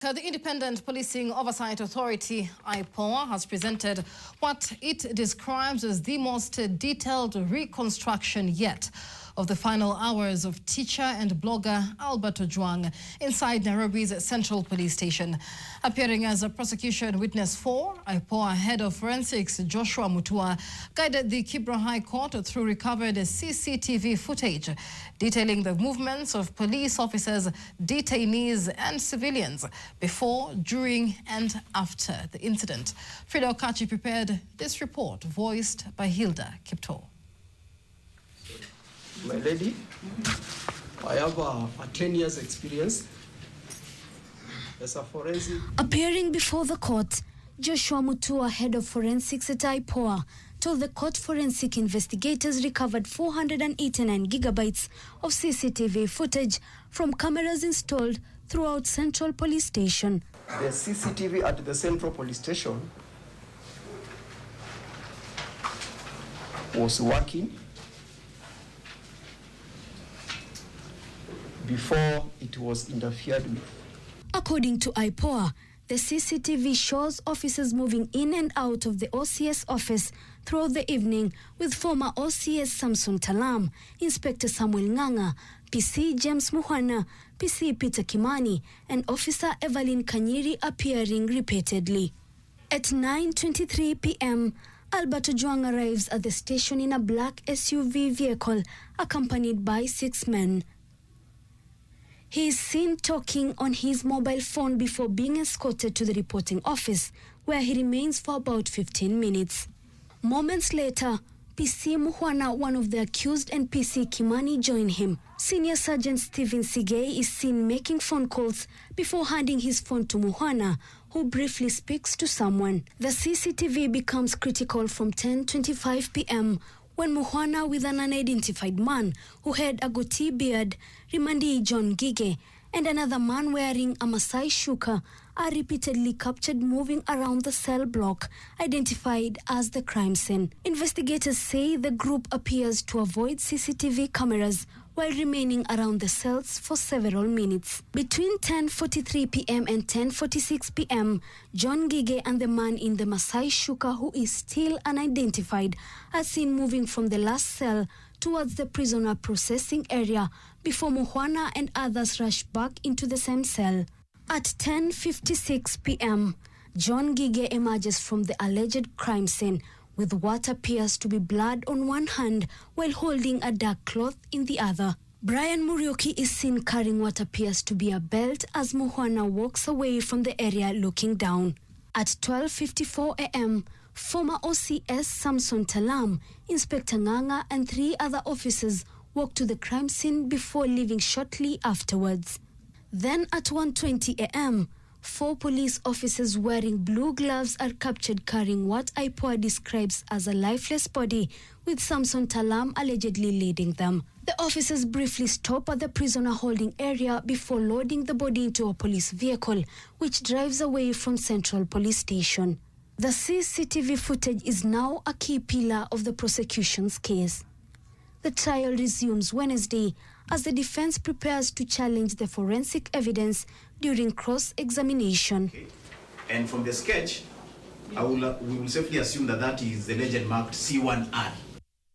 The Independent Policing Oversight Authority, IPOA, has presented what it describes as the most detailed reconstruction yet of the final hours of teacher and blogger Albert Ojwang inside Nairobi's Central Police Station. Appearing as a prosecution witness for, IPOA head of forensics Joshua Mutua guided the Kibra High Court through recovered CCTV footage detailing the movements of police officers, detainees and civilians before, during and after the incident. Frida Okachi prepared this report, voiced by Hilda Kipto. My lady, I have a 10 years experience as a forensic. Appearing before the court, Joshua Mutua, head of forensics at IPOA, told the court forensic investigators recovered 489 gigabytes of CCTV footage from cameras installed throughout Central Police Station. The CCTV at the Central Police Station was working before it was interfered with. According to IPOA, the CCTV shows officers moving in and out of the OCS office throughout the evening with former OCS Samson Talam, Inspector Samuel Nganga, PC James Muhwana, PC Peter Kimani, and Officer Evelyn Kanyiri appearing repeatedly. At 9:23 p.m., Albert Ojwang arrives at the station in a black SUV vehicle accompanied by 6 men. He is seen talking on his mobile phone before being escorted to the reporting office, where he remains for about 15 minutes. Moments later, PC Muhwana, one of the accused, and PC Kimani join him. Senior Sergeant Stephen Sigei is seen making phone calls before handing his phone to Muhwana, who briefly speaks to someone. The CCTV becomes critical from 10:25 p.m. when Muhwana, with an unidentified man who had a goatee beard, Rimandi John Gige, and another man wearing a Masai shuka are repeatedly captured moving around the cell block, identified as the crime scene. Investigators say the group appears to avoid CCTV cameras while remaining around the cells for several minutes. Between 10:43 p.m. and 10:46 p.m., John Gige and the man in the Masai shuka, who is still unidentified, are seen moving from the last cell towards the prisoner processing area before Muhwana and others rush back into the same cell. At 10:56 p.m., John Gige emerges from the alleged crime scene with what appears to be blood on one hand while holding a dark cloth in the other. Brian Muriuki is seen carrying what appears to be a belt as Muhwana walks away from the area looking down. At 12:54 a.m., former OCS Samson Talam, Inspector Nganga, and 3 other officers walk to the crime scene before leaving shortly afterwards. Then at 1:20 a.m., 4 police officers wearing blue gloves are captured carrying what IPOA describes as a lifeless body, with Samson Talam allegedly leading them. The officers briefly stop at the prisoner holding area before loading the body into a police vehicle, which drives away from Central Police Station. The CCTV footage is now a key pillar of the prosecution's case. The trial resumes Wednesday as the defense prepares to challenge the forensic evidence during cross-examination. Okay. And from the sketch, we will safely assume that is the legend marked C1R.